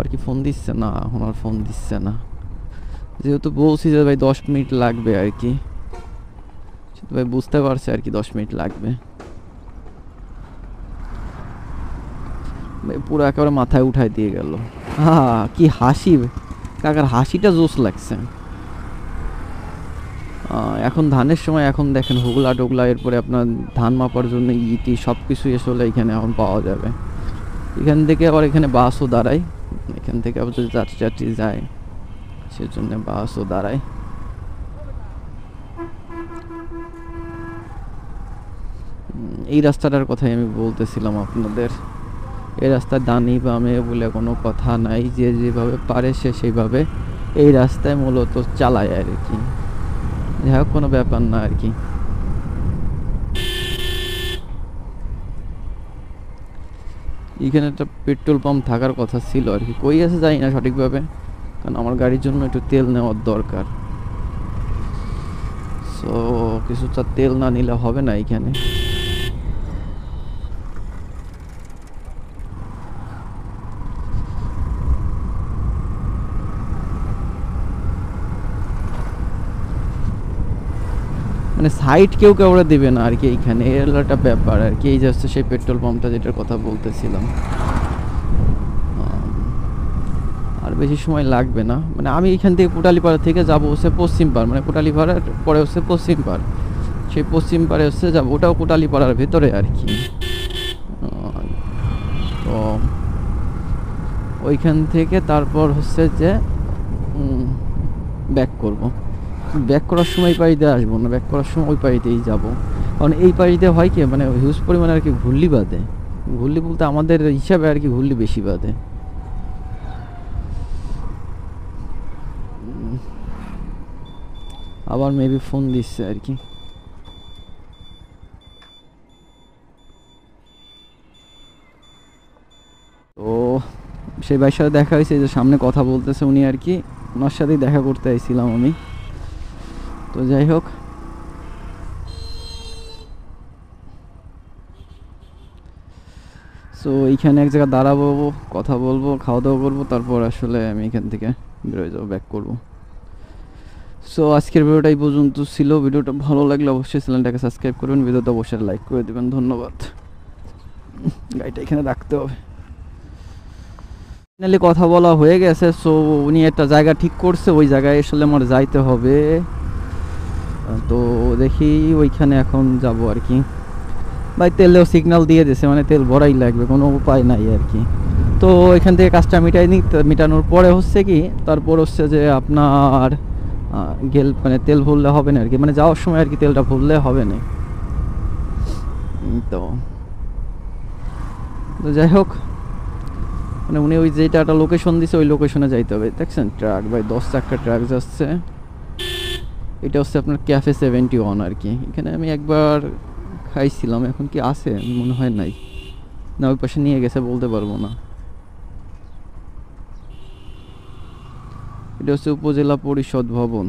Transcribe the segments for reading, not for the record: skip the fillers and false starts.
আবার কি ফোন দিচ্ছে? না, এখন আর ফোন দিচ্ছে না, যেহেতু বলছি যে ভাই 10 মিনিট লাগবে আর কি। ভাই বুঝতে পারছে আর কি 10 মিনিট লাগবে। ভাই পুরো একেবারে মাথায় উঠাই দিয়ে গেল। কি হাসি কাকার, হাসিটা জোশ লাগছে। এখন ধানের সময়, এখন দেখেন হুগলা টুগলা, এরপরে আপনার ধান মাপার জন্য ইটি সব কিছুই আসলে এখানে এখন পাওয়া যাবে। এখান থেকে আবার এখানে বাসও দাঁড়ায়, এখান থেকে আবার যদি যাত্রী যাত্রী যায় সেজন্য বাসও দাঁড়ায়। এই রাস্তাটার কথাই আমি বলতেছিলাম আপনাদের। এই রাস্তায় ডানি বামে বলে কোনো কথা নাই, যে যেভাবে পারে সে সেইভাবে এই রাস্তায় মূলত চালায় আর কি। যাই হোক, কোনো ব্যাপার না আর কি। এখানে একটা পেট্রোল পাম্প থাকার কথা ছিল আর কি, কই আছে জানি না সঠিকভাবে, কারণ আমার গাড়ির জন্য একটু তেল নেওয়ার দরকার। সো কিছুটা তেল না নিলে হবে না এখানে। মানে সাইড কেউ কাউরে দেবে না আর কি এইখানে, এর একটা ব্যাপার আর কি। এই যে হচ্ছে সেই পেট্রোল পাম্পটা যেটার কথা বলতেছিলাম। আর বেশি সময় লাগবে না, মানে আমি এখান থেকে কোটালীপাড়া থেকে যাবো হচ্ছে পশ্চিম পাড়, মানে কোটালীপাড়ার পরে হচ্ছে পশ্চিম পাড়, সেই পশ্চিম পাড়ে হচ্ছে যাবো, ওটাও কোটালীপাড়ার ভেতরে আর কি। তো ওইখান থেকে তারপর হচ্ছে যে ব্যাক করব। ব্যাক করার সময় পাড়ি দিয়ে আসবো না, ব্যাক করার সময় ওই পাড়িতেই যাবো, কারণ এই পাড়িতে হয় কি, মানে হিউজ পরিমাণে আর কি ঘুরলি বাঁধে। ঘুরলি বলতে আমাদের হিসাবে আর কি ঘুরলি বেশি বাঁধে। আবার মেবি ফোন দিচ্ছে আর কি। তো সেই ভাইয়ের সাথে দেখা হয়েছে, যে সামনে কথা বলতেছে উনি আর কি, ওনার সাথেই দেখা করতে আইছিলাম আমি। তো যাই হোক, সো এইখানে এক জায়গায় দাঁড়াবো, কথা বলবো, খাওয়া দাওয়া করবো, তারপর আসলে আমি এখান থেকে বেরোয় যাবো, ব্যাক করবো। সো আজকের ভিডিওটা এই পর্যন্ত ছিল। ভিডিওটা ভালো লাগলে অবশ্যই চ্যানেলটাকে সাবস্ক্রাইব করবেন, ভিডিওটা অবশ্যই লাইক করে দেবেন। ধন্যবাদ। গাড়িটা এখানে রাখতে হবে। ফাইনালি কথা বলা হয়ে গেছে। সো উনি একটা জায়গা ঠিক করছে, ওই জায়গায় আসলে আমার যাইতে হবে। তো দেখি ওইখানে এখন যাব আর কি। ভাই তেলেও সিগন্যাল দিয়ে দিয়েছে, মানে তেল ভরাই লাগবে, কোনো উপায় নাই আর কি। তো এখান থেকে কাজটা মেটানোর পরে হচ্ছে কি, তারপর হচ্ছে যে আপনার মানে তেল ভরলে হবে না আর কি, মানে যাওয়ার সময় আর কি তেলটা ভরলে হবে না। তো যাই হোক, মানে উনি ওই যেটা একটা লোকেশন দিছে ওই লোকেশনে যাইতে হবে। দেখছেন ট্রাক, ভাই 10 চাকার ট্রাক যাচ্ছে। এটা হচ্ছে আপনার ক্যাফে 71 আর কি। এখানে আমি একবার খাইছিলাম, এখন কি আছে মনে হয় নাই, না ওই পাশে নিয়ে গেছে বলতে পারবো না। এটা হচ্ছে উপজেলা পরিষদ ভবন।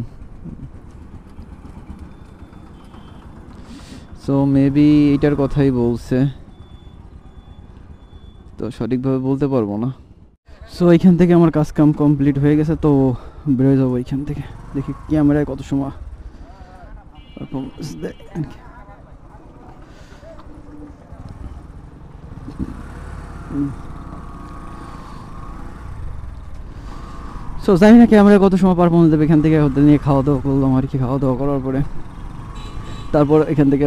সো মেবি এটার কথাই বলছে, তো সঠিকভাবে বলতে পারবো না। সো এইখান থেকে আমার কাজ কাম কমপ্লিট হয়ে গেছে, তো বেরোয় যাবো এইখান থেকে। দেখি ক্যামেরায় কত সময় পারফরমেন্স দেয় আর কি। সো জানি না ক্যামেরায় কত সময় পারফরমেন্স দেবে। এখান থেকে ওদের নিয়ে খাওয়া দাওয়া করলাম আর কি। খাওয়া দাওয়া করার পরে তারপর এখান থেকে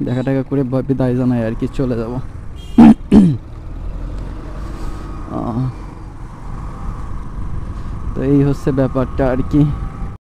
দেখা টাকা করে বিদায় জানাই আর কি, চলে যাব। তো এই হচ্ছে ব্যাপারটা আর কি।